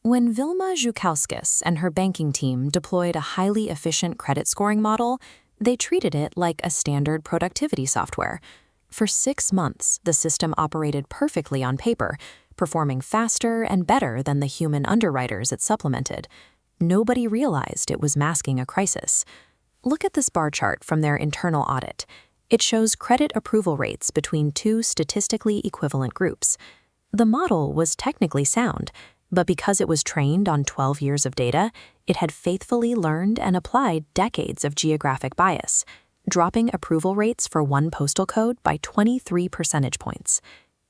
When Vilma Zhukauskas and her banking team deployed a highly efficient credit scoring model, they treated it like a standard productivity software. For 6 months, the system operated perfectly on paper, performing faster and better than the human underwriters it supplemented. Nobody realized it was masking a crisis. Look at this bar chart from their internal audit. It shows credit approval rates between two statistically equivalent groups. The model was technically sound, but because it was trained on 12 years of data, it had faithfully learned and applied decades of geographic bias, dropping approval rates for one postal code by 23 percentage points.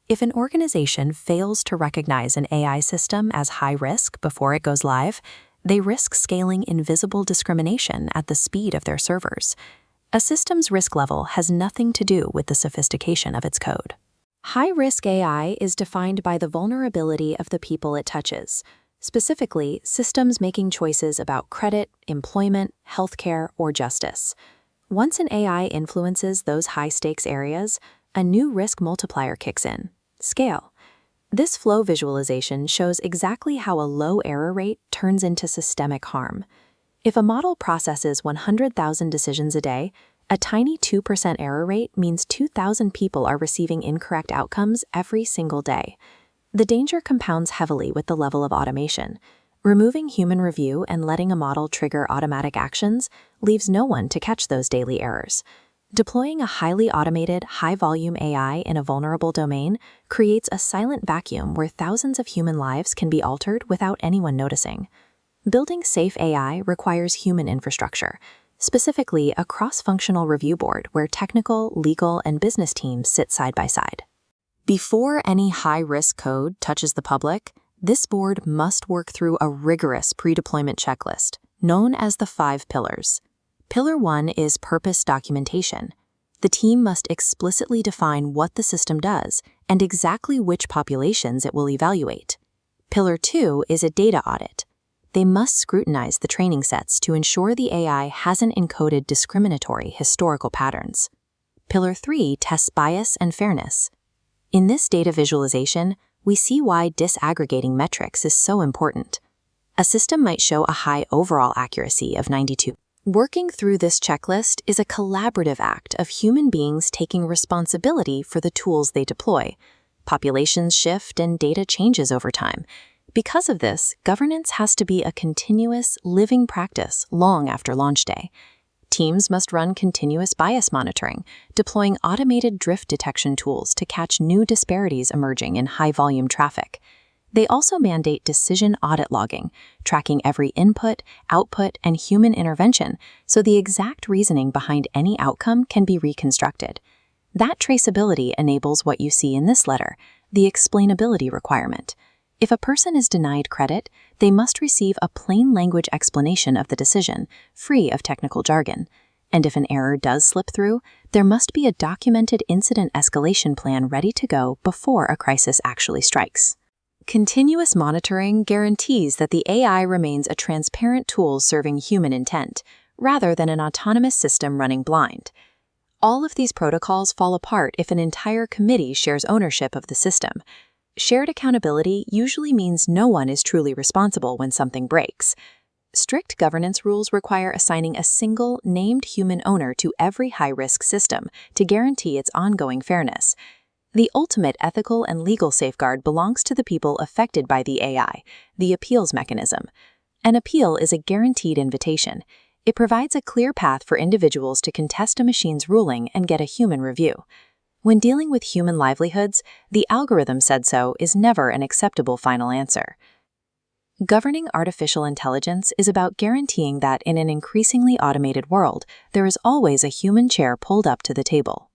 If an organization fails to recognize an AI system as high risk before it goes live, they risk scaling invisible discrimination at the speed of their servers. A system's risk level has nothing to do with the sophistication of its code. High-risk AI is defined by the vulnerability of the people it touches, specifically systems making choices about credit, employment, healthcare, or justice. Once an AI influences those high-stakes areas, a new risk multiplier kicks in: scale. This flow visualization shows exactly how a low error rate turns into systemic harm. If a model processes 100,000 decisions a day, a tiny 2% error rate means 2,000 people are receiving incorrect outcomes every single day. The danger compounds heavily with the level of automation. Removing human review and letting a model trigger automatic actions leaves no one to catch those daily errors. Deploying a highly automated, high-volume AI in a vulnerable domain creates a silent vacuum where thousands of human lives can be altered without anyone noticing. Building safe AI requires human infrastructure, specifically a cross-functional review board where technical, legal, and business teams sit side by side. Before any high-risk code touches the public, this board must work through a rigorous pre-deployment checklist, known as the 5 pillars. Pillar 1 is purpose documentation. The team must explicitly define what the system does and exactly which populations it will evaluate. Pillar 2 is a data audit. They must scrutinize the training sets to ensure the AI hasn't encoded discriminatory historical patterns. Pillar 3 tests bias and fairness. In this data visualization, we see why disaggregating metrics is so important. A system might show a high overall accuracy of 92%. Working through this checklist is a collaborative act of human beings taking responsibility for the tools they deploy. Populations shift and data changes over time. Because of this, governance has to be a continuous, living practice long after launch day. Teams must run continuous bias monitoring, deploying automated drift detection tools to catch new disparities emerging in high-volume traffic. They also mandate decision audit logging, tracking every input, output, and human intervention so the exact reasoning behind any outcome can be reconstructed. That traceability enables what you see in this letter, the explainability requirement. If a person is denied credit, they must receive a plain language explanation of the decision, free of technical jargon. And if an error does slip through, there must be a documented incident escalation plan ready to go before a crisis actually strikes. Continuous monitoring guarantees that the AI remains a transparent tool serving human intent, rather than an autonomous system running blind. All of these protocols fall apart if an entire committee shares ownership of the system. Shared accountability usually means no one is truly responsible when something breaks. Strict governance rules require assigning a single, named human owner to every high-risk system to guarantee its ongoing fairness. The ultimate ethical and legal safeguard belongs to the people affected by the AI, the appeals mechanism. An appeal is a guaranteed invitation. It provides a clear path for individuals to contest a machine's ruling and get a human review. When dealing with human livelihoods, the algorithm said so is never an acceptable final answer. Governing artificial intelligence is about guaranteeing that in an increasingly automated world, there is always a human chair pulled up to the table.